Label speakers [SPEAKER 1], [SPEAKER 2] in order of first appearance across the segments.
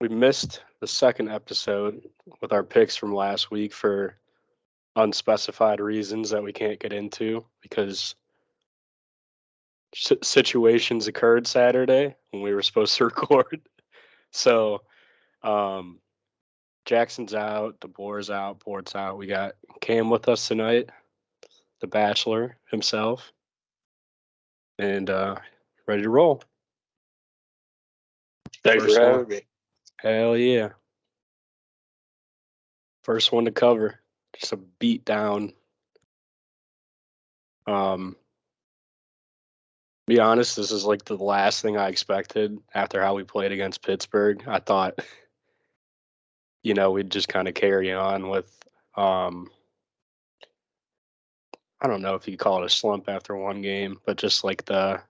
[SPEAKER 1] We missed the second episode with our picks from last week for unspecified reasons that we can't get into because situations occurred Saturday when we were supposed to record. So, um, Jackson's out, DeBoer's out, Port's out. We got Cam with us tonight, the Bachelor himself, and ready to roll.
[SPEAKER 2] Thanks
[SPEAKER 1] First
[SPEAKER 2] for
[SPEAKER 1] one.
[SPEAKER 2] having me.
[SPEAKER 1] Hell yeah. First one to cover. Just a beat down. Be honest, this is like the last thing I expected after how we played against Pittsburgh. I thought, we'd just kind of carry on with, I don't know if you call it a slump after one game, but just like the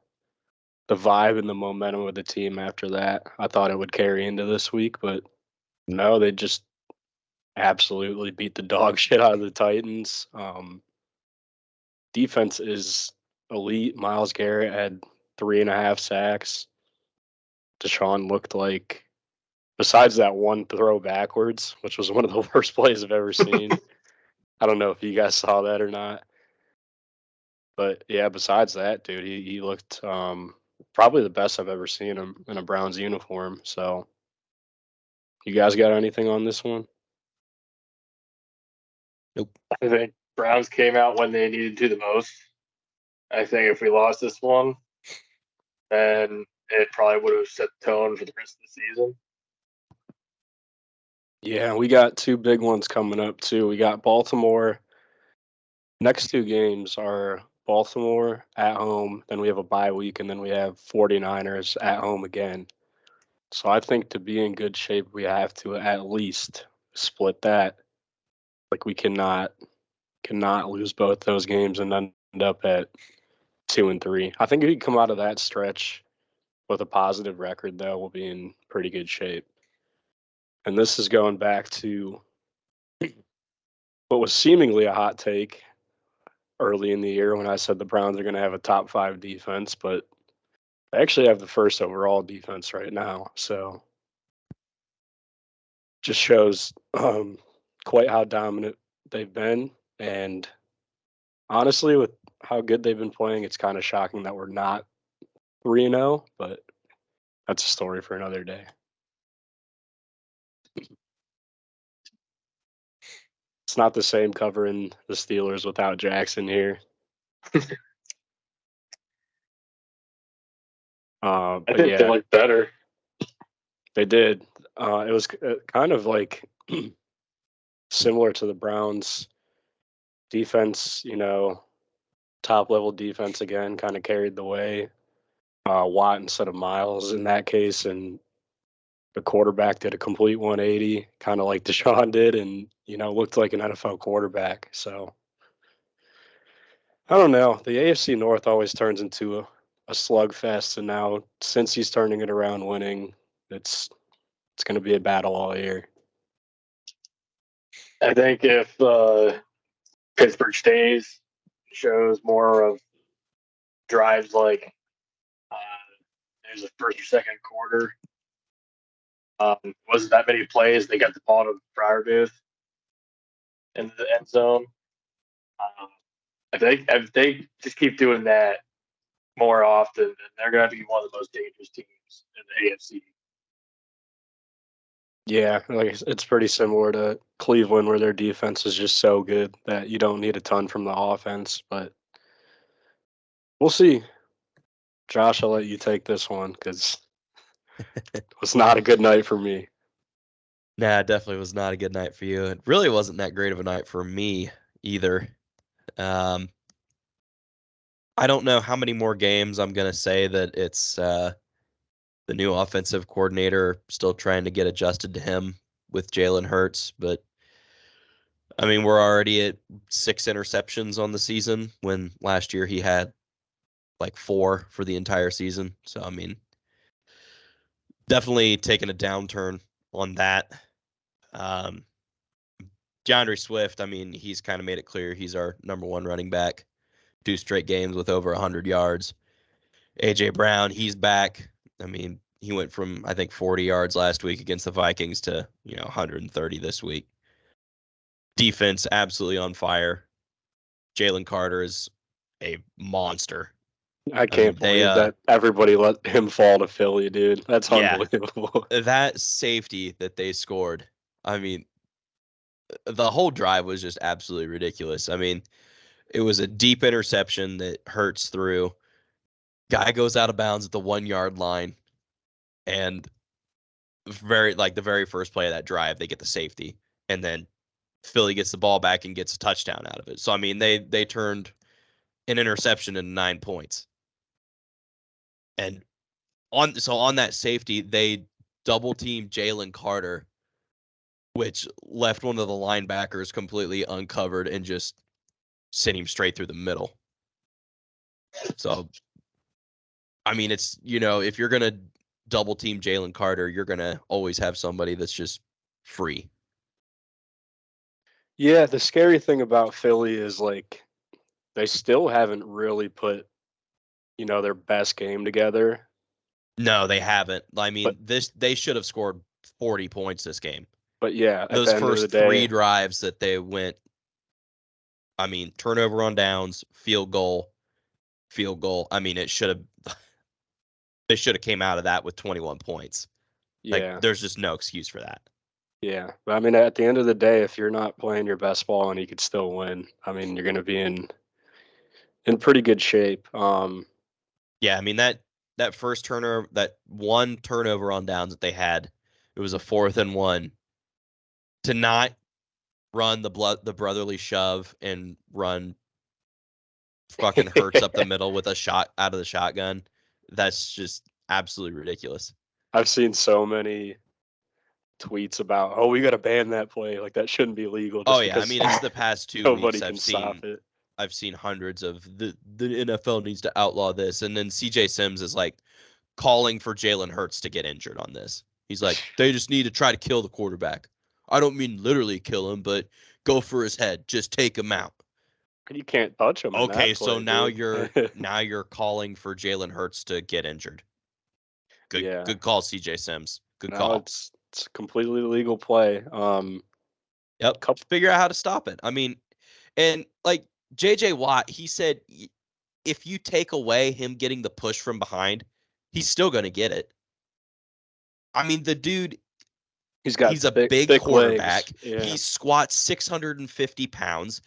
[SPEAKER 1] vibe and the momentum of the team after that. I thought it would carry into this week, but no, they just absolutely beat the dog shit out of the Titans. Defense is elite. Myles Garrett had 3.5 sacks. Deshaun looked like, besides that one throw backwards, which was one of the worst plays I've ever seen. I don't know if you guys saw that or not. But yeah, besides that, dude, he looked probably the best I've ever seen him in a Browns uniform. So, you guys got anything on this one?
[SPEAKER 3] Nope.
[SPEAKER 2] I think Browns came out when they needed to the most. I think if we lost this one, then it probably would have set the tone for the rest of the season.
[SPEAKER 1] Yeah, we got two big ones coming up too. We got Baltimore. Next two games are Baltimore at home, then we have a bye week, and then we have 49ers at home again. So I think to be in good shape, we have to at least split that. Like we cannot lose both those games and end up at 2-3. I think if you come out of that stretch with a positive record, though, we'll be in pretty good shape. And this is going back to what was seemingly a hot take early in the year when I said the Browns are going to have a top 5 defense, but they actually have the first overall defense right now. So just shows quite how dominant they've been. And honestly, with how good they've been playing, it's kind of shocking that we're not 3-0, but that's a story for another day. It's not the same covering the Steelers without Jackson here.
[SPEAKER 2] I think they look better.
[SPEAKER 1] They did. It was kind of like similar to the Browns defense, top level defense again, kind of carried the way. Watt instead of Miles in that case, and the quarterback did a complete 180, kind of like Deshaun did, and looked like an NFL quarterback. So I don't know. The AFC North always turns into a slugfest, and now since he's turning it around, winning, it's going to be a battle all year.
[SPEAKER 2] I think if Pittsburgh stays, shows more of drives like there's a first or second quarter. Wasn't that many plays. They got the ball to Fryerbooth in the end zone. If they just keep doing that more often, then they're going to be one of the most dangerous teams in the AFC.
[SPEAKER 1] Yeah, like it's pretty similar to Cleveland, where their defense is just so good that you don't need a ton from the offense. But we'll see. Josh, I'll let you take this one because it was not a good night for me.
[SPEAKER 3] Nah, it definitely was not a good night for you. It really wasn't that great of a night for me either. I don't know how many more games I'm going to say that it's the new offensive coordinator still trying to get adjusted to him with Jalen Hurts. But, I mean, we're already at 6 interceptions on the season when last year he had like 4 for the entire season. So, I mean, definitely taking a downturn on that. DeAndre Swift, I mean, he's kind of made it clear he's our number one running back. 2 straight games with over 100 yards. A.J. Brown, he's back. I mean, he went from, I think, 40 yards last week against the Vikings to 130 this week. Defense absolutely on fire. Jalen Carter is a monster.
[SPEAKER 1] I
[SPEAKER 3] I mean,
[SPEAKER 1] can't believe that everybody let him fall to Philly, dude. That's
[SPEAKER 3] yeah,
[SPEAKER 1] unbelievable.
[SPEAKER 3] that safety that they scored. I mean, the whole drive was just absolutely ridiculous. I mean, it was a deep interception that Hurts threw. Guy goes out of bounds at the 1 yard line, and the very first play of that drive, they get the safety, and then Philly gets the ball back and gets a touchdown out of it. So I mean, they turned an interception into 9 points. And on that safety, they double teamed Jalen Carter, which left one of the linebackers completely uncovered and just sent him straight through the middle. So I mean, it's if you're gonna double team Jalen Carter, you're gonna always have somebody that's just free.
[SPEAKER 1] Yeah, the scary thing about Philly is like they still haven't really put, their best game together.
[SPEAKER 3] No, they haven't. I
[SPEAKER 1] But
[SPEAKER 3] mean, they should have scored 40 points this game.
[SPEAKER 1] but yeah, at
[SPEAKER 3] Those
[SPEAKER 1] the end of the
[SPEAKER 3] first three
[SPEAKER 1] day,
[SPEAKER 3] drives that they went, I mean, turnover on downs, field goal. I mean, they should have came out of that with 21 points. Like,
[SPEAKER 1] yeah.
[SPEAKER 3] there's just no excuse for that.
[SPEAKER 1] Yeah. But I mean at the end of the day, if you're not playing your best ball and you could still win, I mean you're gonna be in pretty good shape.
[SPEAKER 3] Yeah, I mean that first turnover, that one turnover on downs that they had, it was a 4th and 1. To not run the brotherly shove and run fucking Hurts up the middle with a shot out of the shotgun, that's just absolutely ridiculous.
[SPEAKER 1] I've seen so many tweets about, oh, we got to ban that play. Like that shouldn't be legal
[SPEAKER 3] Oh
[SPEAKER 1] just
[SPEAKER 3] yeah, I
[SPEAKER 1] because
[SPEAKER 3] mean it's the past 2 weeks
[SPEAKER 1] nobody can stop it.
[SPEAKER 3] I've seen hundreds of the NFL needs to outlaw this, and then CJ Sims is like calling for Jalen Hurts to get injured on this. He's like, they just need to try to kill the quarterback. I don't mean literally kill him, but go for his head. Just take him out.
[SPEAKER 1] You can't touch him in
[SPEAKER 3] Okay,
[SPEAKER 1] that
[SPEAKER 3] so
[SPEAKER 1] play,
[SPEAKER 3] now
[SPEAKER 1] dude.
[SPEAKER 3] you're calling for Jalen Hurts to get injured.
[SPEAKER 1] Yeah.
[SPEAKER 3] Good call, CJ Sims. Good
[SPEAKER 1] No,
[SPEAKER 3] call.
[SPEAKER 1] it's a completely legal play.
[SPEAKER 3] Yep.
[SPEAKER 1] Couple.
[SPEAKER 3] Figure out how to stop it. I mean, and like JJ Watt, he said if you take away him getting the push from behind, he's still going to get it. I mean, the dude,
[SPEAKER 1] He's got
[SPEAKER 3] he's a big
[SPEAKER 1] thick legs.
[SPEAKER 3] quarterback.
[SPEAKER 1] Yeah.
[SPEAKER 3] He squats 650 pounds.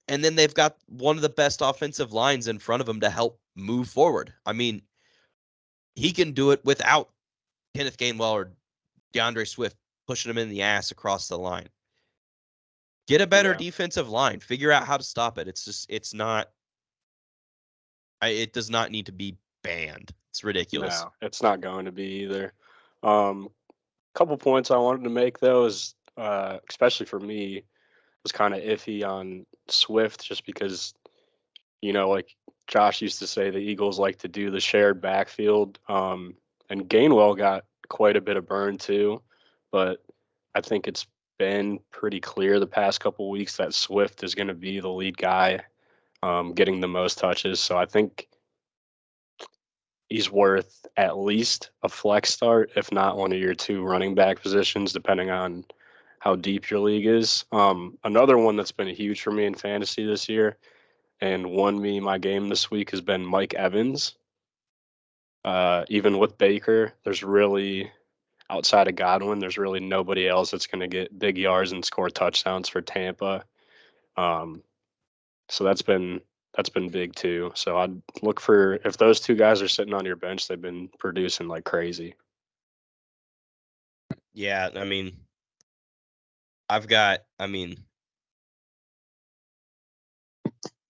[SPEAKER 3] And then they've got one of the best offensive lines in front of him to help move forward. I mean, he can do it without Kenneth Gainwell or DeAndre Swift pushing him in the ass across the line. Get a better
[SPEAKER 1] Yeah.
[SPEAKER 3] defensive line. Figure out how to stop it. It does not need to be banned. It's ridiculous.
[SPEAKER 1] No, it's not going to be either. Um, Couple points I wanted to make though is, especially for me, was kind of iffy on Swift just because, like Josh used to say, the Eagles like to do the shared backfield. And Gainwell got quite a bit of burn too, but I think it's been pretty clear the past couple weeks that Swift is going to be the lead guy, getting the most touches. So I think he's worth at least a flex start, if not one of your two running back positions, depending on how deep your league is. Another one that's been huge for me in fantasy this year and won me my game this week has been Mike Evans. Even with Baker, there's really, outside of Godwin, there's really nobody else that's going to get big yards and score touchdowns for Tampa. Um, so that's been big too. So I'd look for, if those two guys are sitting on your bench, they've been producing like crazy.
[SPEAKER 3] Yeah, I mean,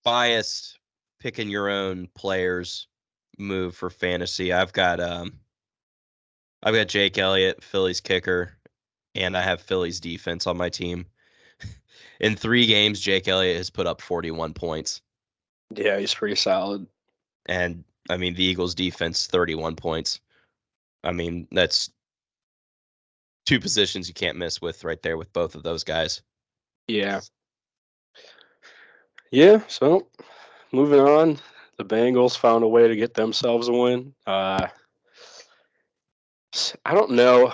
[SPEAKER 3] biased picking your own players move for fantasy. I've got Jake Elliott, Phillies kicker, and I have Phillies defense on my team. In 3 games, Jake Elliott has put up 41 points.
[SPEAKER 1] Yeah, he's pretty solid.
[SPEAKER 3] And I mean, the Eagles defense, 31 points. I mean, that's 2 positions you can't miss with right there with both of those guys.
[SPEAKER 1] Yeah. Yeah. So moving on, the Bengals found a way to get themselves a win. I don't know.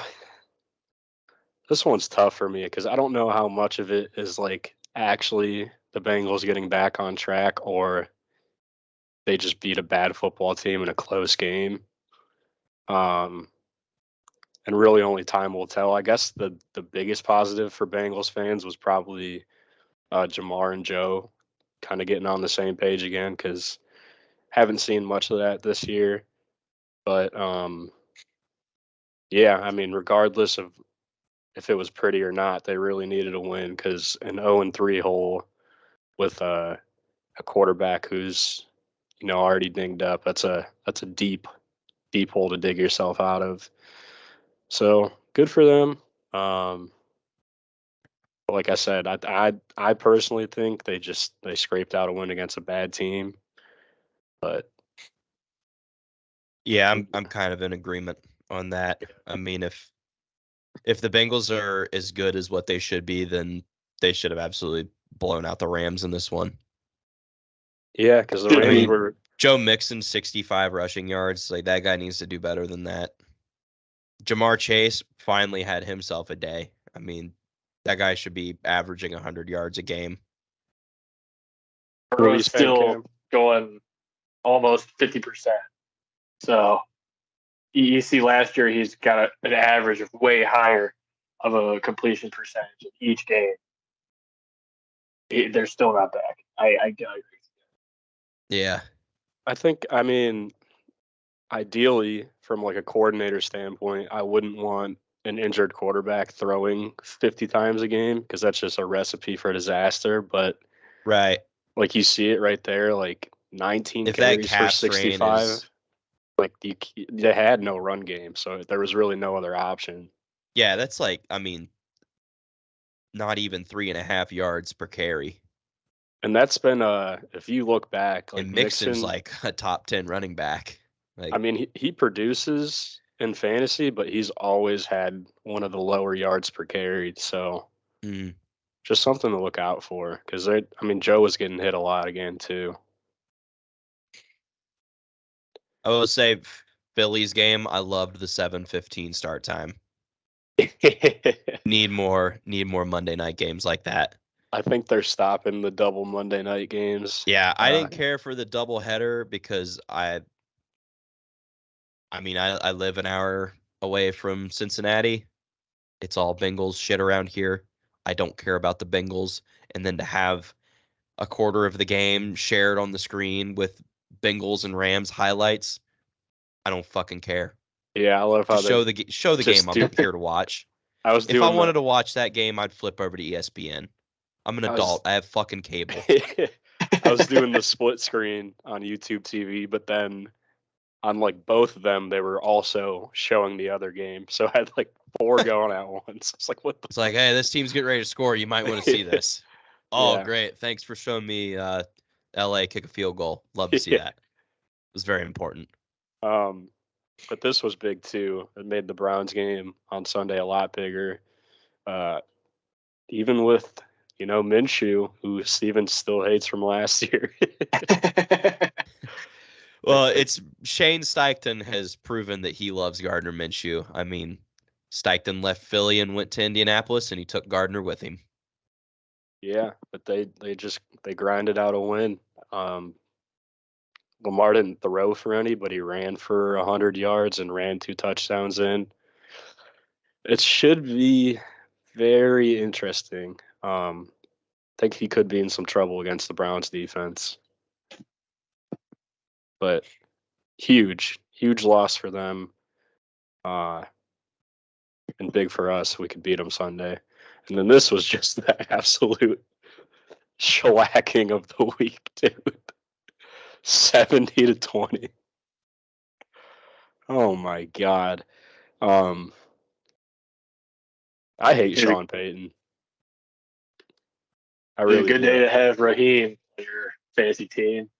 [SPEAKER 1] This one's tough for me because I don't know how much of it is like actually the Bengals getting back on track or they just beat a bad football team in a close game. Um, and really only time will tell. I guess the biggest positive for Bengals fans was probably Jamar and Joe kind of getting on the same page again because haven't seen much of that this year. But yeah, I mean, regardless of if it was pretty or not, they really needed a win because an 0-3 hole with a quarterback who's already dinged up. That's a deep hole to dig yourself out of. So good for them. Um, but like I said, I personally think they scraped out a win against a bad team. But
[SPEAKER 3] Yeah, I'm kind of in agreement on that. I mean, if the Bengals are as good as what they should be, then they should have absolutely blown out the Rams in this one.
[SPEAKER 1] yeah, because the
[SPEAKER 2] I
[SPEAKER 1] Rams
[SPEAKER 2] mean,
[SPEAKER 1] were
[SPEAKER 3] Joe Mixon, 65 rushing yards. Like, that guy needs to do better than that. Jamar Chase finally had himself a day. I mean, that guy should be averaging 100 yards a game.
[SPEAKER 2] Burrow's
[SPEAKER 1] fan
[SPEAKER 2] still
[SPEAKER 1] cam.
[SPEAKER 2] going almost 50%. So you see last year he's got an average of way higher of a completion percentage in each game. They're still not back. I agree.
[SPEAKER 3] Yeah.
[SPEAKER 1] I mean, ideally, from like a coordinator standpoint, I wouldn't want an injured quarterback throwing 50 times a game because that's just a recipe for disaster. But
[SPEAKER 3] Right.
[SPEAKER 1] like you see it right there, like 19
[SPEAKER 3] If that
[SPEAKER 1] carries for
[SPEAKER 3] calf strain
[SPEAKER 1] 65.
[SPEAKER 3] is,
[SPEAKER 1] Like they had no run game, so there was really no other option.
[SPEAKER 3] yeah, that's like, I mean, not even 3.5 yards per carry.
[SPEAKER 1] And that's been if you look back, like
[SPEAKER 3] And Mixon's
[SPEAKER 1] Mixon,
[SPEAKER 3] like a top 10 running back.
[SPEAKER 1] I
[SPEAKER 3] Like,
[SPEAKER 1] mean he produces in fantasy, but he's always had one of the lower yards per carry. So
[SPEAKER 3] mm,
[SPEAKER 1] just something to look out for because I mean Joe was getting hit a lot again too.
[SPEAKER 3] I will say Phillies game, I loved the 7:15 start time. Need more Monday night games like that.
[SPEAKER 1] I think they're stopping the double Monday night games.
[SPEAKER 3] Yeah, I didn't care for the double header because I mean, I live an hour away from Cincinnati. It's all Bengals shit around here. I don't care about the Bengals. And then to have a quarter of the game shared on the screen with Bengals and Rams highlights, I don't fucking care.
[SPEAKER 1] Yeah, I love how
[SPEAKER 3] Just
[SPEAKER 1] they
[SPEAKER 3] show the game
[SPEAKER 1] just
[SPEAKER 3] I'm
[SPEAKER 1] do.
[SPEAKER 3] here to watch.
[SPEAKER 1] I was
[SPEAKER 3] If I
[SPEAKER 1] doing
[SPEAKER 3] wanted
[SPEAKER 1] the
[SPEAKER 3] to watch that game, I'd flip over to ESPN. I'm an
[SPEAKER 1] I was
[SPEAKER 3] adult. I have fucking cable.
[SPEAKER 1] I was doing the split screen on YouTube TV, but then on like both of them, they were also showing the other game. So I had like four going at once. It's like, what the
[SPEAKER 3] It's like, hey, this team's getting ready to score. You might want to see
[SPEAKER 1] fuck?
[SPEAKER 3] this. Oh,
[SPEAKER 1] Yeah.
[SPEAKER 3] great. Thanks for showing me LA kick a field goal. Love to see
[SPEAKER 1] Yeah.
[SPEAKER 3] that. It was very important.
[SPEAKER 1] Um, but this was big too. It made the Browns game on Sunday a lot bigger. Uh, even with, Minshew, who Steven still hates from last year.
[SPEAKER 3] Well,
[SPEAKER 1] Like,
[SPEAKER 3] it's Shane Steichen has proven that he loves Gardner Minshew. I mean, Steichen left Philly and went to Indianapolis, and he took Gardner with him.
[SPEAKER 1] yeah, but they grinded out a win. Um, Lamar didn't throw for any, but he ran for 100 yards and ran two touchdowns in. It should be very interesting. I think he could be in some trouble against the Browns defense, but huge loss for them, uh, and big for us. We could beat them Sunday, and then this was just the absolute shellacking of the week, dude. 70-20. Oh my god. Um, I hate
[SPEAKER 2] It's
[SPEAKER 1] Sean Payton. I
[SPEAKER 2] a
[SPEAKER 1] really
[SPEAKER 2] good day
[SPEAKER 1] do.
[SPEAKER 2] to have Raheem on your fantasy team.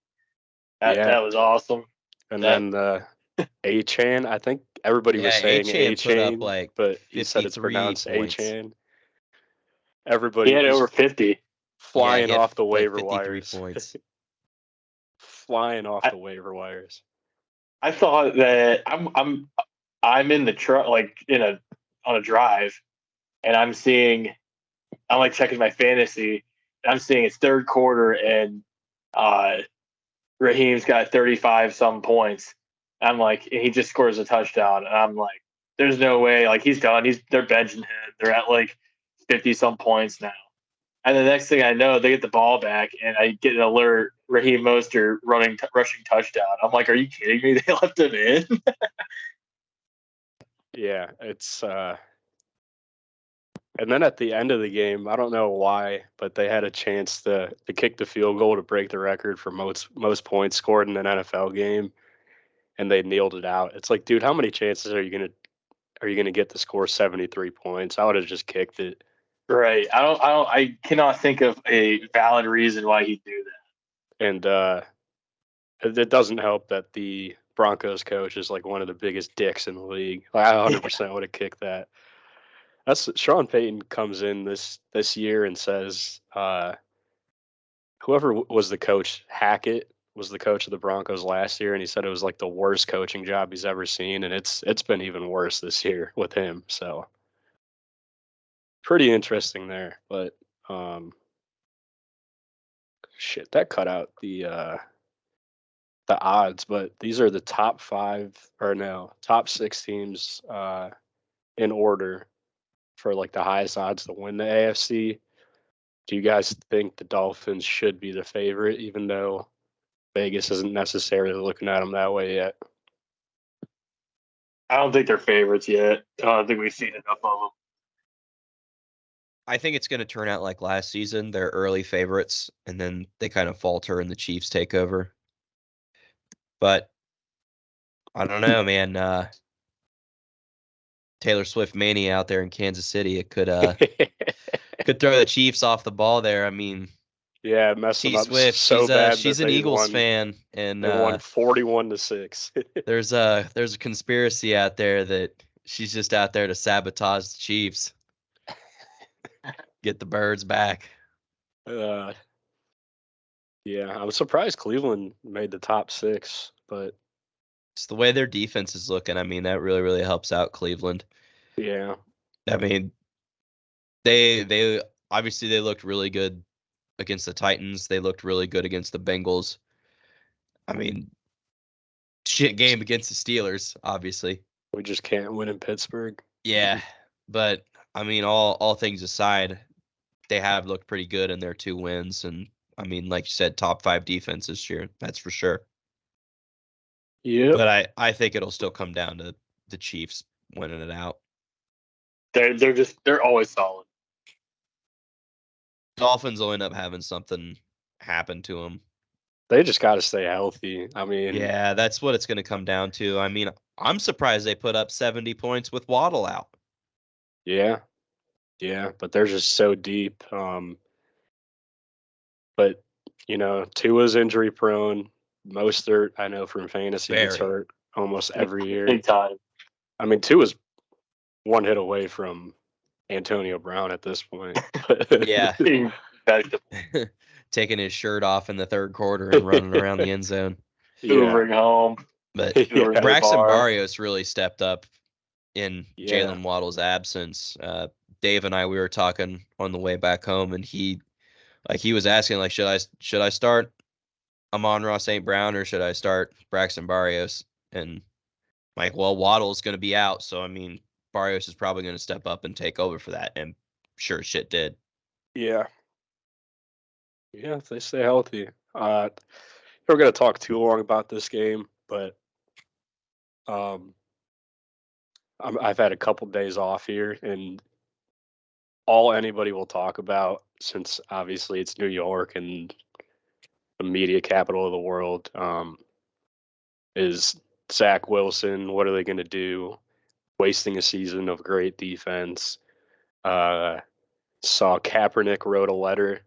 [SPEAKER 1] Yeah.
[SPEAKER 2] That was awesome.
[SPEAKER 1] And
[SPEAKER 2] That
[SPEAKER 1] then A-Chan, I think everybody was
[SPEAKER 3] Yeah,
[SPEAKER 1] saying
[SPEAKER 3] Achan put up
[SPEAKER 1] A-Chain,
[SPEAKER 3] like
[SPEAKER 1] but he said it's
[SPEAKER 3] 53
[SPEAKER 1] pronounced
[SPEAKER 3] points.
[SPEAKER 1] A-Chan.
[SPEAKER 2] he
[SPEAKER 1] Everybody,
[SPEAKER 2] had
[SPEAKER 1] he's
[SPEAKER 2] over 50.
[SPEAKER 3] Yeah, he
[SPEAKER 1] flying
[SPEAKER 3] had
[SPEAKER 1] off the
[SPEAKER 3] like
[SPEAKER 1] waiver
[SPEAKER 3] 53
[SPEAKER 1] wires.
[SPEAKER 3] points.
[SPEAKER 1] Flying off
[SPEAKER 2] I,
[SPEAKER 1] the waiver wires.
[SPEAKER 2] I thought that I'm in the truck, like on a drive, and I'm like checking my fantasy, and I'm seeing it's third quarter, and Raheem's got 35 some points. I'm like, he just scores a touchdown, and I'm like, there's no way, like he's done. They're benching him. They're at like 50 some points now. And the next thing I know, they get the ball back, and I get an alert: Raheem Mostert rushing touchdown. I'm like, are you kidding me? They left him in.
[SPEAKER 1] Yeah, it's and then at the end of the game, I don't know why, but they had a chance to kick the field goal to break the record for most points scored in an NFL game, and they kneeled it out. It's like, dude, how many chances are you gonna get to score 73 points? I would have just kicked it.
[SPEAKER 2] Right. I cannot think of a valid reason why he'd do that.
[SPEAKER 1] And it doesn't help that the Broncos coach is like one of the biggest dicks in the league. Like, I 100% would have kicked that. That's Sean Payton comes in this year and says, whoever was the coach, Hackett was the coach of the Broncos last year, and he said it was like the worst coaching job he's ever seen, and it's been even worse this year with him. So pretty interesting there. But shit, that cut out the odds, but these are the top five or no, top six teams in order for like the highest odds to win the AFC. Do you guys think the Dolphins should be the favorite, even though Vegas isn't necessarily looking at them that way yet?
[SPEAKER 2] I don't think they're favorites yet. I don't think we've seen enough of them.
[SPEAKER 3] I think it's going to turn out like last season. They're early favorites, and then they kind of falter, and the Chiefs take over. But I don't know, man. Taylor Swift mania out there in Kansas City. It could throw the Chiefs off the ball there. I mean,
[SPEAKER 1] Yeah, messed them
[SPEAKER 3] T
[SPEAKER 1] up
[SPEAKER 3] Swift,
[SPEAKER 1] so bad
[SPEAKER 3] she's
[SPEAKER 1] that
[SPEAKER 3] an Eagles fan, and
[SPEAKER 1] they won 41-6.
[SPEAKER 3] there's a conspiracy out there that she's just out there to sabotage the Chiefs, get the birds back.
[SPEAKER 1] uh, yeah, I'm surprised Cleveland made the top six, but
[SPEAKER 3] It's the way their defense is looking. I mean, that really, really helps out Cleveland.
[SPEAKER 1] yeah,
[SPEAKER 3] I mean, they obviously they looked really good against the Titans. They looked really good against the Bengals. I mean, shit game against the Steelers, obviously.
[SPEAKER 1] we just can't win in Pittsburgh.
[SPEAKER 3] Yeah, but I mean, all things aside, they have looked pretty good in their 2 wins, and I mean, like you said, top 5 defense this year. That's for sure.
[SPEAKER 1] Yep.
[SPEAKER 3] But I think it'll still come down to the Chiefs winning it out.
[SPEAKER 2] They're always solid.
[SPEAKER 3] Dolphins will end up having something happen to them.
[SPEAKER 1] They just got to stay healthy. I mean,
[SPEAKER 3] Yeah, that's what it's going to come down to. I mean, I'm surprised they put up 70 points with Waddle out.
[SPEAKER 1] yeah, but they're just so deep. But Tua's injury prone. Mostert, I know from fantasy, gets
[SPEAKER 3] Very.
[SPEAKER 1] hurt almost every year.
[SPEAKER 2] Big time.
[SPEAKER 1] I mean, Tua's one hit away from Antonio Brown at this point.
[SPEAKER 3] Yeah.
[SPEAKER 2] Being vegetable.
[SPEAKER 3] Taking his shirt off in the third quarter and running around the end zone.
[SPEAKER 1] Yeah.
[SPEAKER 2] Hoovering home.
[SPEAKER 3] But
[SPEAKER 2] Hoovering at a
[SPEAKER 3] Braxton
[SPEAKER 2] bar.
[SPEAKER 3] Barrios really stepped up in
[SPEAKER 1] Yeah.
[SPEAKER 3] Jalen Waddle's absence. Dave and I, we were talking on the way back home, and he was asking, like, should I start Amon-Ra St. Brown or should I start Braxton Barrios? And like, well, Waddle's going to be out, so I mean, Barrios is probably going to step up and take over for that, and sure as shit did.
[SPEAKER 1] Yeah. Yeah, if they stay healthy. We're going to talk too long about this game, but I've had a couple days off here, and all anybody will talk about, since obviously it's New York and the media capital of the world, is Zach Wilson. What are they going to do? Wasting a season of great defense. Saw Kaepernick wrote a letter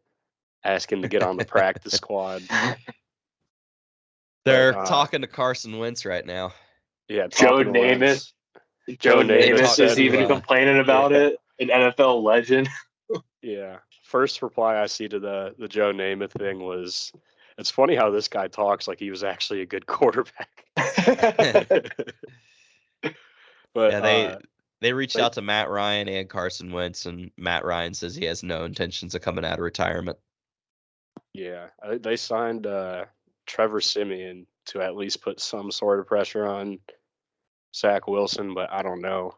[SPEAKER 1] asking to get on the practice squad.
[SPEAKER 3] They're
[SPEAKER 1] But,
[SPEAKER 3] talking to Carson Wentz right now.
[SPEAKER 1] Yeah,
[SPEAKER 2] Joe
[SPEAKER 1] talking to Wentz.
[SPEAKER 2] Namath. Joe Namath
[SPEAKER 3] talked
[SPEAKER 2] is
[SPEAKER 3] to,
[SPEAKER 2] even complaining about it. An NFL legend.
[SPEAKER 1] Yeah. First reply I see to the Joe Namath thing was, it's funny how this guy talks like he was actually a good quarterback. But
[SPEAKER 3] Yeah, they reached out to Matt Ryan and Carson Wentz, and Matt Ryan says he has no intentions of coming out of retirement.
[SPEAKER 1] yeah, they signed Trevor Siemian to at least put some sort of pressure on Zach Wilson, but I don't know.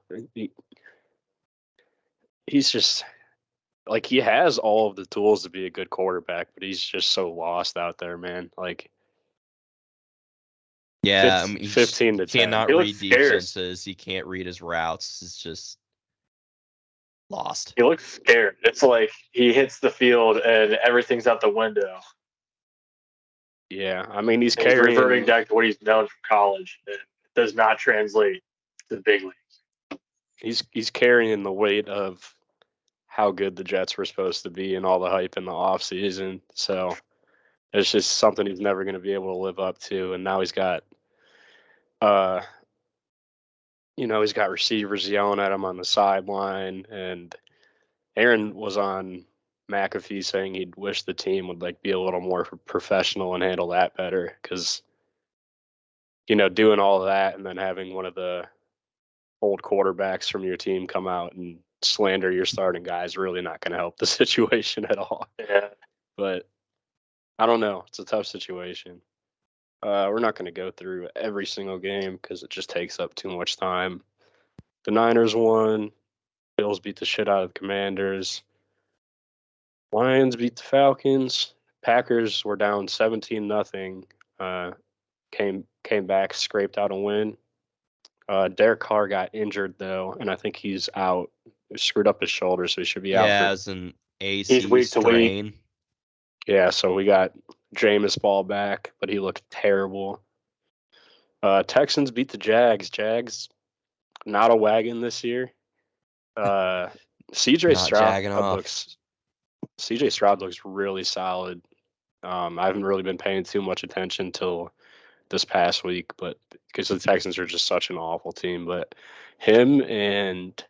[SPEAKER 1] He's just like he has all of the tools to be a good quarterback, but he's just so lost out there, man. Like
[SPEAKER 3] Yeah, I mean, he
[SPEAKER 1] 15 to 10.
[SPEAKER 3] cannot
[SPEAKER 2] He looks
[SPEAKER 3] read
[SPEAKER 2] scared.
[SPEAKER 3] defenses. He can't read his routes. It's just lost.
[SPEAKER 2] He looks scared. It's like he hits the field and everything's out the window.
[SPEAKER 1] Yeah, I mean he's
[SPEAKER 2] And he's reverting
[SPEAKER 1] carrying
[SPEAKER 2] back to what he's known from college. And it does not translate to the big league.
[SPEAKER 1] he's carrying the weight of how good the Jets were supposed to be and all the hype in the offseason. So it's just something he's never going to be able to live up to. And now he's got, uh, he's got receivers yelling at him on the sideline. And Aaron was on McAfee saying he'd wish the team would like be a little more professional and handle that better because, doing all of that and then having one of the old quarterbacks from your team come out and slander your starting guy is really not going to help the situation at all.
[SPEAKER 2] Yeah.
[SPEAKER 1] But I don't know. It's a tough situation. We're not going to go through every single game because it just takes up too much time. The Niners won. Bills beat the shit out of the Commanders. Lions beat the Falcons. Packers were down 17-0. Came back, scraped out a win. Derek Carr got injured though, and I think he's out. He screwed up his shoulder, so he should be out
[SPEAKER 3] Yeah,
[SPEAKER 1] for.
[SPEAKER 3] as an
[SPEAKER 2] He's
[SPEAKER 3] AC
[SPEAKER 2] week to week.
[SPEAKER 3] strain.
[SPEAKER 1] Yeah, so we got Jameis Ball back, but he looked terrible. Texans beat the Jags. Jags not a wagon this year. CJ
[SPEAKER 3] Not
[SPEAKER 1] Stroud
[SPEAKER 3] jagging off.
[SPEAKER 1] looks really solid. I haven't really been paying too much attention till this past week, but because the Texans are just such an awful team. But him and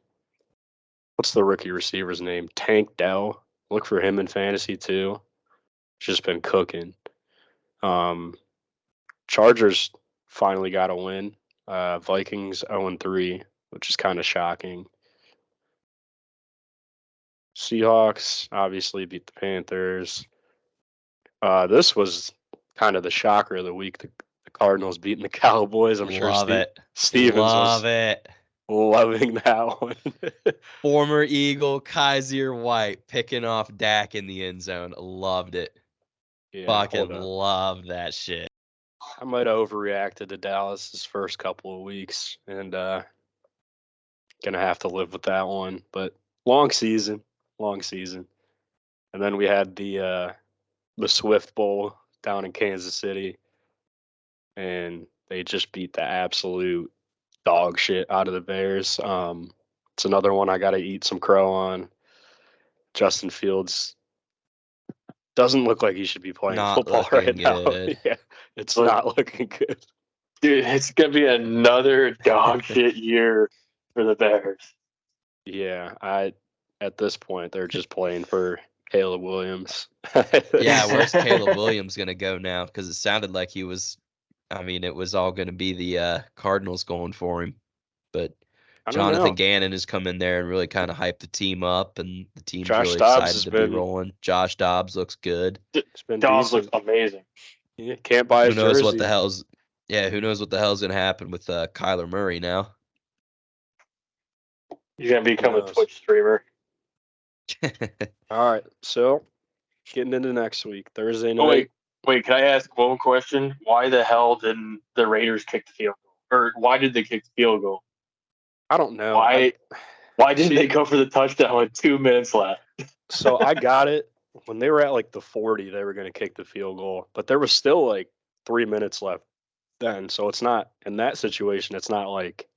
[SPEAKER 1] what's the rookie receiver's name? Tank Dell. Look for him in fantasy too. Just been cooking. Chargers finally got a win. Vikings 0-3, which is kind of shocking. Seahawks obviously beat the Panthers. This was kind of the shocker of the week. The Cardinals beating the Cowboys. I'm sure Stevens was loving that one.
[SPEAKER 3] Former Eagle Kaiser White picking off Dak in the end zone. Loved it.
[SPEAKER 1] Yeah,
[SPEAKER 3] Fucking loved that shit.
[SPEAKER 1] I might have overreacted to Dallas's first couple of weeks and gonna have to live with that one. But long season. And then we had the Swift Bowl down in Kansas City, and they just beat the absolute dog shit out of the Bears. It's another one I got to eat some crow on. Justin Fields doesn't look like he should be playing football right now. Yeah, it's not looking good.
[SPEAKER 2] Dude, it's going to be another dog shit year for the Bears.
[SPEAKER 1] Yeah, at this point, they're just playing for Caleb Williams.
[SPEAKER 3] Yeah, where's Caleb Williams going to go now? Because it sounded like he was, it was all going to be the Cardinals going for him. But Jonathan Gannon has come in there and really kind of hyped the team up, and the team's really excited to be rolling. Josh Dobbs looks good.
[SPEAKER 2] Dobbs looks amazing.
[SPEAKER 1] Yeah, can't buy his
[SPEAKER 3] jersey. Who knows what the hell's going to happen with Kyler Murray now?
[SPEAKER 2] He's going to become a Twitch streamer.
[SPEAKER 1] All right, so getting into next week, Thursday night.
[SPEAKER 2] Wait, can I ask one question? Why the hell didn't the Raiders kick the field goal? Or why did they kick the field goal?
[SPEAKER 1] I don't know.
[SPEAKER 2] Why didn't they go for the touchdown with 2 minutes left?
[SPEAKER 1] So I got it. When they were at like the 40, they were going to kick the field goal. But there was still like 3 minutes left then. So it's not, in that situation, it's not like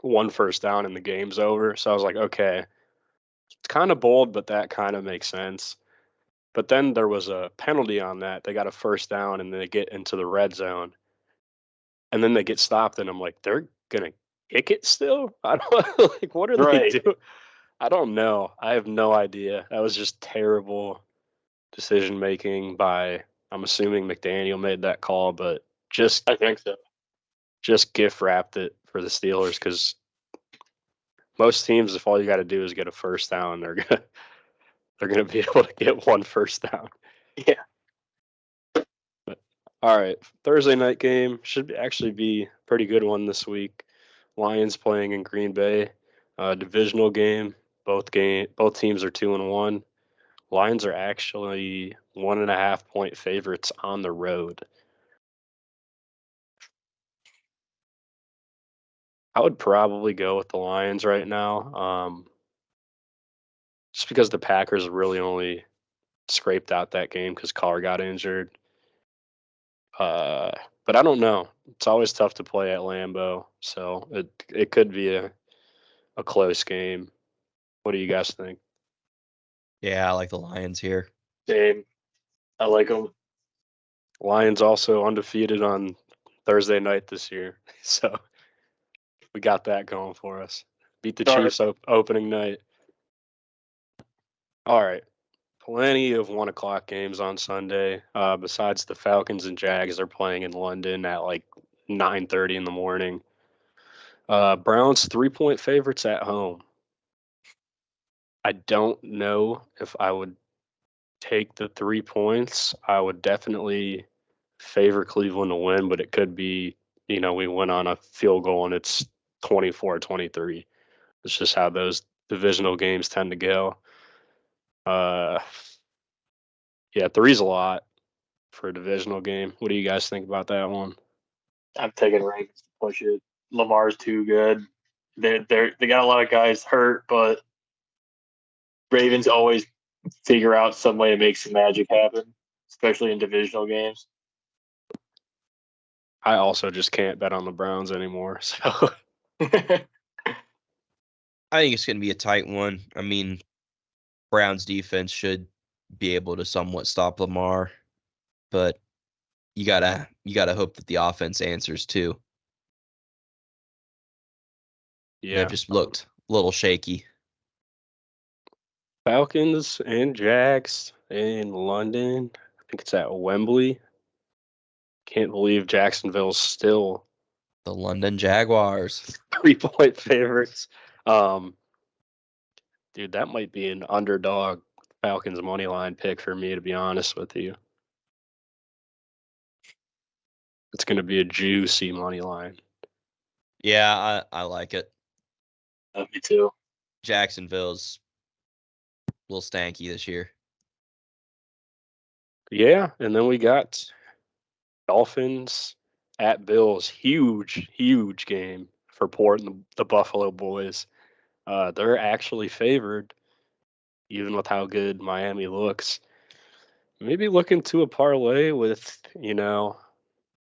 [SPEAKER 1] one first down and the game's over. So I was like, okay, it's kind of bold, but that kind of makes sense. But then there was a penalty on that. They got a first down and they get into the red zone. And then they get stopped. And I'm like, they're going to kick it still? I don't like, what are they doing? I don't know. I have no idea. That was just terrible decision making by, I'm assuming McDaniel made that call, but
[SPEAKER 2] I think so.
[SPEAKER 1] Just gift wrapped it for the Steelers because Most teams, if all you got to do is get a first down, they're gonna be able to get one first down.
[SPEAKER 2] Yeah.
[SPEAKER 1] But, all right, Thursday night game should actually be a pretty good one this week. Lions playing in Green Bay, divisional game. Both teams are 2-1. Lions are actually 1.5 point favorites on the road. I would probably go with the Lions right now, just because the Packers really only scraped out that game because Carr got injured. But I don't know. It's always tough to play at Lambeau, so it could be a close game. What do you guys think?
[SPEAKER 3] Yeah, I like the Lions here.
[SPEAKER 2] Same. I like them.
[SPEAKER 1] Lions also undefeated on Thursday night this year, so we got that going for us. Beat the
[SPEAKER 2] Sorry.
[SPEAKER 1] Chiefs opening night. All right, plenty of 1 o'clock games on Sunday. Besides the Falcons and Jags, they're playing in London at like 9:30 in the morning. Browns 3-point favorites at home. I don't know if I would take the 3 points. I would definitely favor Cleveland to win, but it could be, we win on a field goal and it's 24-23. It's just how those divisional games tend to go. Yeah, 3's a lot for a divisional game. What do you guys think about that one?
[SPEAKER 2] I'm taking Ravens to push it. Lamar's too good. They got a lot of guys hurt, but Ravens always figure out some way to make some magic happen, especially in divisional games.
[SPEAKER 1] I also just can't bet on the Browns anymore. So
[SPEAKER 3] I think it's going to be a tight one. I mean, Browns defense should be able to somewhat stop Lamar, but you gotta hope that the offense answers too.
[SPEAKER 1] yeah,
[SPEAKER 3] They've just looked a little shaky.
[SPEAKER 1] Falcons and Jags in London. I think it's at Wembley. Can't believe Jacksonville's still
[SPEAKER 3] The London Jaguars.
[SPEAKER 1] 3-point favorites. Dude, that might be an underdog Falcons money line pick for me, to be honest with you. It's going to be a juicy money line.
[SPEAKER 3] Yeah, I like it.
[SPEAKER 2] Me too.
[SPEAKER 3] Jacksonville's a little stanky this year.
[SPEAKER 1] Yeah, and then we got Dolphins at Bills. Huge game for Port and the Buffalo Boys. They're actually favored, even with how good Miami looks. Maybe look into a parlay with,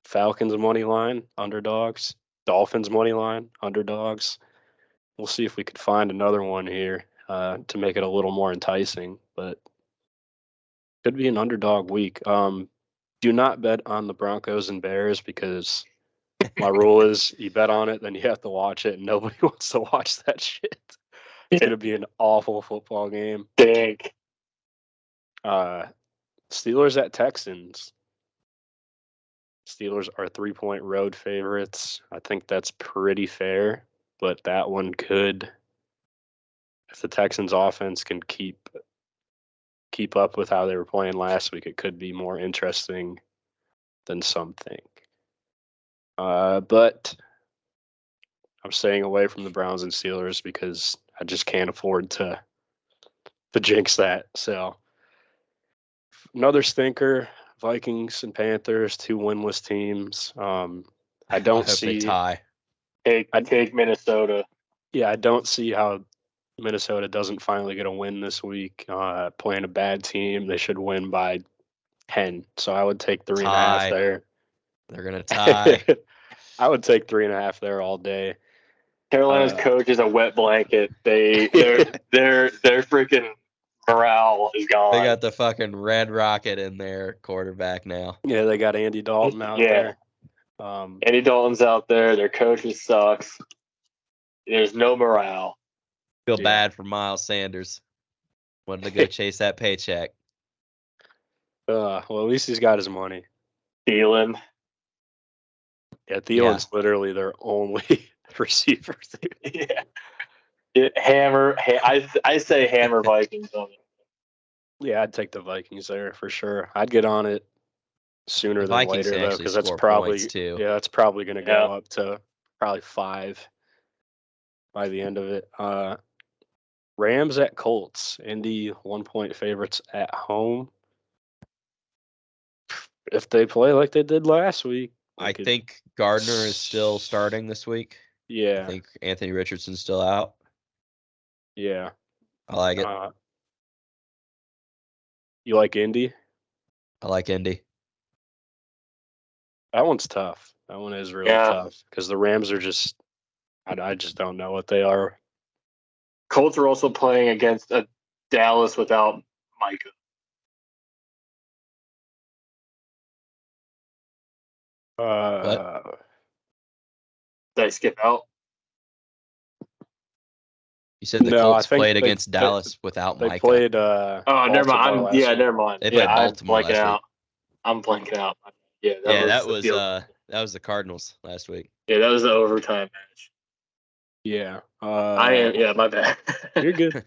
[SPEAKER 1] Falcons money line, underdogs, Dolphins money line, underdogs. We'll see if we could find another one here to make it a little more enticing, but could be an underdog week. Do not bet on the Broncos and Bears because my rule is you bet on it, then you have to watch it, and nobody wants to watch that shit. It's going to be an awful football game.
[SPEAKER 2] Dang.
[SPEAKER 1] Steelers at Texans. Steelers are 3-point road favorites. I think that's pretty fair, but that one could, if the Texans offense can keep up with how they were playing last week, it could be more interesting than some think. But I'm staying away from the Browns and Steelers because I just can't afford to jinx that. So another stinker, Vikings and Panthers, 2 winless teams. I don't
[SPEAKER 3] hope they
[SPEAKER 1] see
[SPEAKER 3] tie.
[SPEAKER 2] Take Minnesota.
[SPEAKER 1] Yeah, I don't see how Minnesota doesn't finally get a win this week. Playing a bad team, they should win by 10. So I would take 3.5 there.
[SPEAKER 3] They're gonna tie.
[SPEAKER 1] I would take 3.5 there all day.
[SPEAKER 2] Carolina's coach is a wet blanket. Their freaking morale is gone.
[SPEAKER 3] They got the fucking Red Rocket in their quarterback now.
[SPEAKER 1] Yeah, they got Andy Dalton out there.
[SPEAKER 2] Andy Dalton's out there. Their coach sucks. There's no morale.
[SPEAKER 3] Feel bad for Miles Sanders. Wanted to go chase that paycheck.
[SPEAKER 1] Well, at least he's got his money.
[SPEAKER 2] Thielen.
[SPEAKER 1] Yeah, Thielen's literally their only receiver.
[SPEAKER 2] Yeah. I say hammer Vikings on it.
[SPEAKER 1] Yeah, I'd take the Vikings there for sure. I'd get on it sooner
[SPEAKER 3] The
[SPEAKER 1] than
[SPEAKER 3] Vikings
[SPEAKER 1] later
[SPEAKER 3] can
[SPEAKER 1] though,
[SPEAKER 3] actually
[SPEAKER 1] because that's
[SPEAKER 3] score points
[SPEAKER 1] probably
[SPEAKER 3] too.
[SPEAKER 1] that's probably going to go
[SPEAKER 2] Yeah.
[SPEAKER 1] up to probably 5 by the end of it. Rams at Colts. Indy 1-point favorites at home. If they play like they did last week, they
[SPEAKER 3] I
[SPEAKER 1] could.
[SPEAKER 3] think Gardner is still starting this week. I
[SPEAKER 1] Yeah,
[SPEAKER 3] think Anthony Richardson's still out.
[SPEAKER 1] yeah.
[SPEAKER 3] I like it.
[SPEAKER 1] You like Indy?
[SPEAKER 3] I like Indy.
[SPEAKER 1] That one's tough. That one is really
[SPEAKER 2] Yeah.
[SPEAKER 1] tough because the Rams are just. I just don't know what they are.
[SPEAKER 2] Colts are also playing against a Dallas without Micah. Did I skip out?
[SPEAKER 3] You said the
[SPEAKER 1] No, I
[SPEAKER 3] Colts
[SPEAKER 1] think
[SPEAKER 3] played against Dallas without
[SPEAKER 1] they
[SPEAKER 3] Micah.
[SPEAKER 1] played.
[SPEAKER 2] Oh,
[SPEAKER 1] Baltimore
[SPEAKER 2] never mind.
[SPEAKER 1] last week.
[SPEAKER 2] Never mind.
[SPEAKER 3] They played
[SPEAKER 2] I'm
[SPEAKER 3] Baltimore
[SPEAKER 2] blanking
[SPEAKER 3] last
[SPEAKER 2] out.
[SPEAKER 3] week.
[SPEAKER 2] I'm blanking out. Yeah,
[SPEAKER 3] That was the Cardinals last week.
[SPEAKER 2] Yeah, that was the overtime match.
[SPEAKER 1] Yeah.
[SPEAKER 2] I am. Yeah, my bad.
[SPEAKER 1] You're good.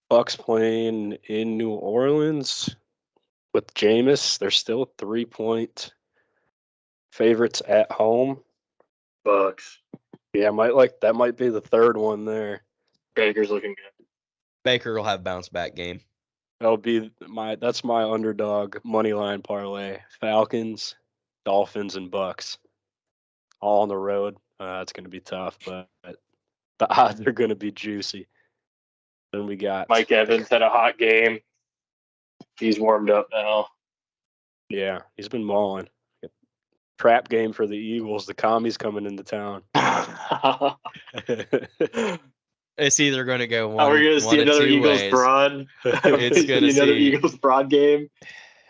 [SPEAKER 1] Bucks playing in New Orleans with Jameis. They're still 3-point favorites at home.
[SPEAKER 2] Bucks.
[SPEAKER 1] Yeah, that might be the third one there.
[SPEAKER 2] Baker's looking good.
[SPEAKER 3] Baker will have bounce back game.
[SPEAKER 1] That's my underdog money line parlay. Falcons, Dolphins, and Bucks. All on the road. It's going to be tough, but the odds are going to be juicy. Then we got
[SPEAKER 2] Mike Evans had a hot game. He's warmed up now.
[SPEAKER 1] Yeah, he's been balling. Trap game for the Eagles. The commies coming into town.
[SPEAKER 3] It's either going to go one.
[SPEAKER 2] Are we going to see another Eagles
[SPEAKER 3] ways.
[SPEAKER 2] broad?
[SPEAKER 3] It's going to
[SPEAKER 2] another Eagles broad game.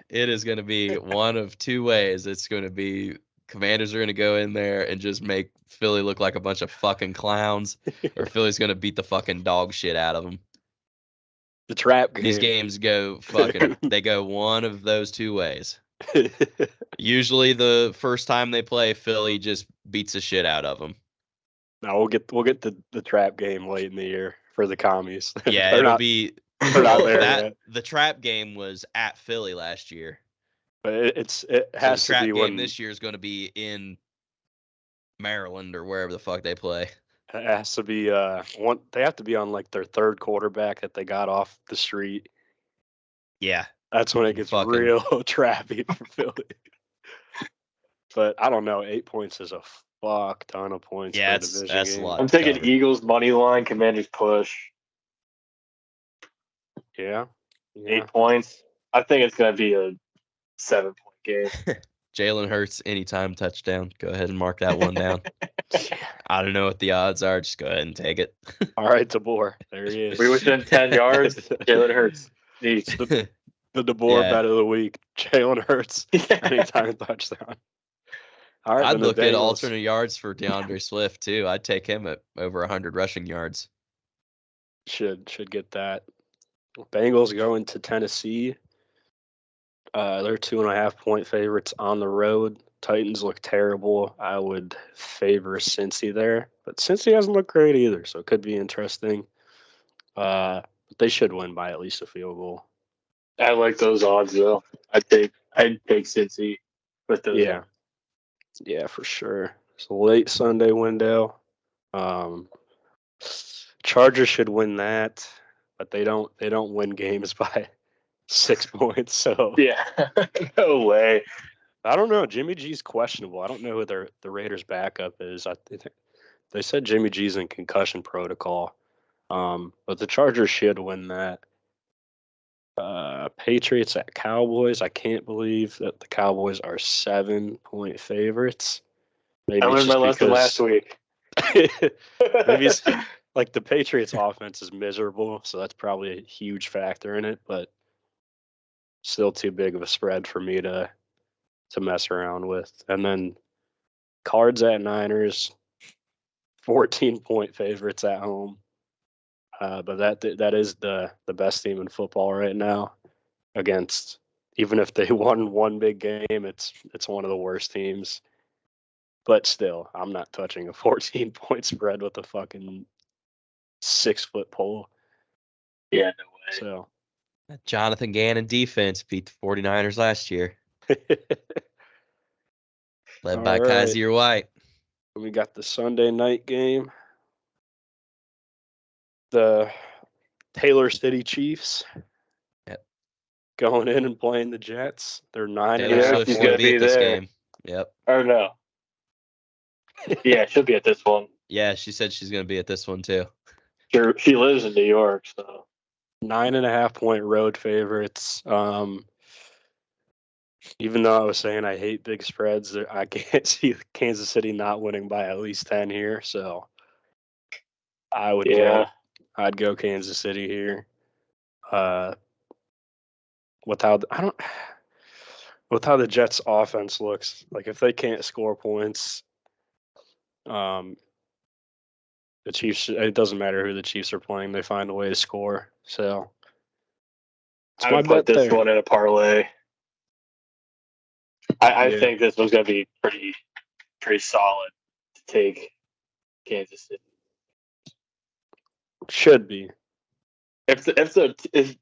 [SPEAKER 3] It is going to be one of two ways. It's going to be Commanders are going to go in there and just make Philly look like a bunch of fucking clowns, or Philly's going to beat the fucking dog shit out of them.
[SPEAKER 1] The trap game.
[SPEAKER 3] These games go they go one of those two ways. Usually the first time they play, Philly just beats the shit out of them.
[SPEAKER 1] No, we'll get the trap game late in the year for the commies.
[SPEAKER 3] Yeah,
[SPEAKER 1] They're
[SPEAKER 3] it'll
[SPEAKER 1] not,
[SPEAKER 3] be
[SPEAKER 1] they're not there yet.
[SPEAKER 3] The trap game was at Philly last year.
[SPEAKER 1] But it has
[SPEAKER 3] so the
[SPEAKER 1] to be
[SPEAKER 3] trap game
[SPEAKER 1] when
[SPEAKER 3] this year is going to be in Maryland or wherever the fuck they play.
[SPEAKER 1] it has to be they have to be on like their third quarterback that they got off the street.
[SPEAKER 3] Yeah.
[SPEAKER 1] That's when it gets real trappy for Philly. But I don't know, 8 points is a fuck ton of points for a division
[SPEAKER 3] that's
[SPEAKER 1] game.
[SPEAKER 3] a lot.
[SPEAKER 2] I'm taking Eagles money line, Commanders push.
[SPEAKER 1] Yeah.
[SPEAKER 2] 8 points. I think it's going to be a 7-point game.
[SPEAKER 3] Jalen Hurts anytime touchdown. Go ahead and mark that one down. I don't know what the odds are. Just go ahead and take it.
[SPEAKER 1] All right, DeBoer. There he is.
[SPEAKER 2] We within 10 yards. Jalen Hurts.
[SPEAKER 1] The DeBoer bet of the week. Jalen Hurts anytime touchdown. All right,
[SPEAKER 3] I'd look at alternate yards for DeAndre Swift too. I'd take him at over 100 rushing yards.
[SPEAKER 1] Should get that. Bengals going to Tennessee. They're 2.5-point favorites on the road. Titans look terrible. I would favor Cincy there, but Cincy hasn't looked great either, so it could be interesting. But they should win by at least a field goal.
[SPEAKER 2] I like those odds though. I'd take Cincy with those.
[SPEAKER 1] Yeah.
[SPEAKER 2] Odds.
[SPEAKER 1] Yeah, for sure. It's a late Sunday window. Chargers should win that, but they don't win games by 6 points. So
[SPEAKER 2] yeah, no way.
[SPEAKER 1] I don't know. Jimmy G's questionable. I don't know who the Raiders' backup is. They said Jimmy G's in concussion protocol, but the Chargers should win that. Patriots at Cowboys. I can't believe that the Cowboys are 7-point favorites. Maybe
[SPEAKER 2] I learned my lesson last week.
[SPEAKER 1] Maybe it's like the Patriots' offense is miserable, so that's probably a huge factor in it. But still too big of a spread for me to mess around with. And then Cards at Niners, 14-point favorites at home. But that is the best team in football right now. Against, even if they won one big game, it's one of the worst teams. But still, I'm not touching a 14-point spread with a fucking 6-foot pole.
[SPEAKER 2] Yeah, no way.
[SPEAKER 1] So
[SPEAKER 3] Jonathan Gannon defense beat the 49ers last year, led
[SPEAKER 1] All
[SPEAKER 3] by
[SPEAKER 1] right.
[SPEAKER 3] Kaiser White.
[SPEAKER 1] We got the Sunday night game. The Taylor City Chiefs
[SPEAKER 3] Yep.
[SPEAKER 1] going in and playing the Jets. They're 9.5
[SPEAKER 3] Taylor Swift's
[SPEAKER 2] she's
[SPEAKER 3] going
[SPEAKER 2] gonna
[SPEAKER 3] to be
[SPEAKER 2] be
[SPEAKER 3] at this
[SPEAKER 2] there.
[SPEAKER 3] game. Yep.
[SPEAKER 2] Or no. Yeah, she'll be at this one.
[SPEAKER 3] Yeah, she said she's going to be at this one too.
[SPEAKER 2] She lives in New York, so
[SPEAKER 1] 9.5 point road favorites. Even though I was saying I hate big spreads, I can't see Kansas City not winning by at least 10 here. So I would
[SPEAKER 2] yeah.
[SPEAKER 1] I'd go Kansas City here. With how the Jets offense looks, like if they can't score points, the Chiefs, it doesn't matter who the Chiefs are playing, they find a way to score. So it's
[SPEAKER 2] I would put this one in a parlay. I
[SPEAKER 1] Yeah.
[SPEAKER 2] think this was going to be pretty solid to take Kansas City.
[SPEAKER 1] Should be.
[SPEAKER 2] If the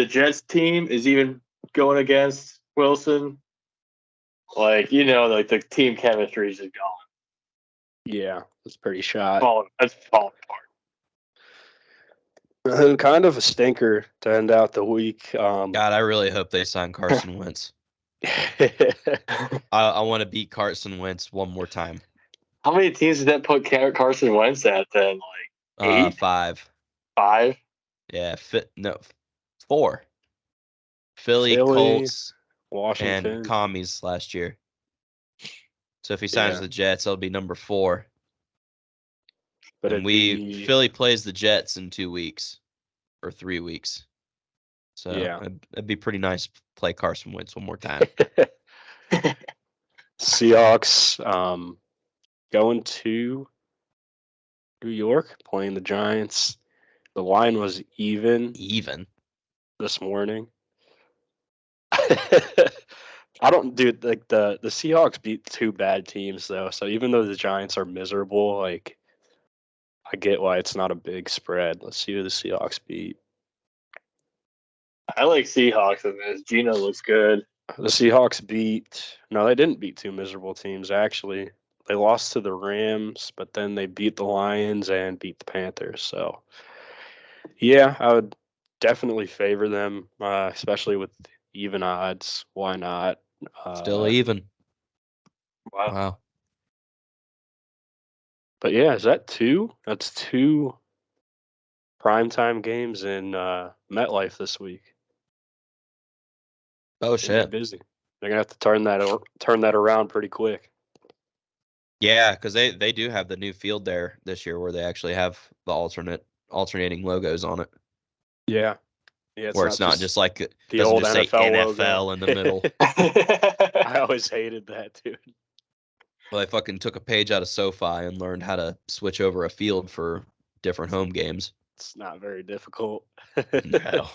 [SPEAKER 2] Jets team is even going against Wilson, like the team chemistry is just gone.
[SPEAKER 1] Yeah, it's pretty shot.
[SPEAKER 2] That's falling apart.
[SPEAKER 1] And kind of a stinker to end out the week.
[SPEAKER 3] God, I really hope they sign Carson Wentz. I want to beat Carson Wentz one more time.
[SPEAKER 2] How many teams did that put Carson Wentz at then? Like 8?
[SPEAKER 3] 5.
[SPEAKER 2] 5?
[SPEAKER 3] Yeah, 4. Philly, Colts,
[SPEAKER 1] Washington,
[SPEAKER 3] and Commies last year. So if he signs the Jets, it'll be number 4. But Philly plays the Jets in 2 weeks or 3 weeks. So it'd be pretty nice to play Carson Wentz one more time.
[SPEAKER 1] Seahawks going to New York, playing the Giants. The line was even this morning. I don't do like the Seahawks beat 2 bad teams though. So even though the Giants are miserable, like I get why it's not a big spread. Let's see who the Seahawks beat.
[SPEAKER 2] I like Seahawks in this. Gino looks good.
[SPEAKER 1] The Seahawks they didn't beat 2 miserable teams actually. They lost to the Rams, but then they beat the Lions and beat the Panthers. So yeah, I would definitely favor them, especially with even odds. Why not?
[SPEAKER 3] Still even.
[SPEAKER 2] Wow.
[SPEAKER 1] But yeah, is that 2? That's 2 primetime games in MetLife this week.
[SPEAKER 3] Oh shit!
[SPEAKER 1] Busy. They're gonna have to turn that around pretty quick.
[SPEAKER 3] Yeah, because they do have the new field there this year where they actually have the alternating logos on it.
[SPEAKER 1] Yeah.
[SPEAKER 3] Where it's not just like it
[SPEAKER 1] the
[SPEAKER 3] doesn't
[SPEAKER 1] old
[SPEAKER 3] just
[SPEAKER 1] NFL
[SPEAKER 3] say NFL
[SPEAKER 1] logo
[SPEAKER 3] in the middle.
[SPEAKER 1] I always hated that, dude.
[SPEAKER 3] Well, they fucking took a page out of SoFi and learned how to switch over a field for different home games.
[SPEAKER 1] It's not very difficult.
[SPEAKER 3] No.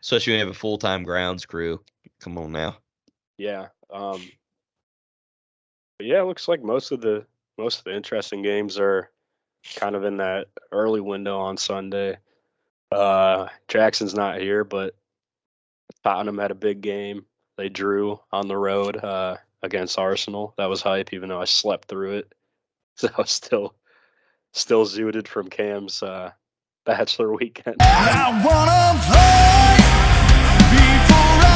[SPEAKER 3] Especially when you have a full-time grounds crew. Come on now.
[SPEAKER 1] Yeah. But yeah, it looks like most of the interesting games are kind of in that early window on Sunday. Jackson's not here, but Tottenham had a big game. They drew on the road against Arsenal. That was hype, even though I slept through it. So I was still zooted from Cam's Bachelor weekend.
[SPEAKER 4] I wanna play before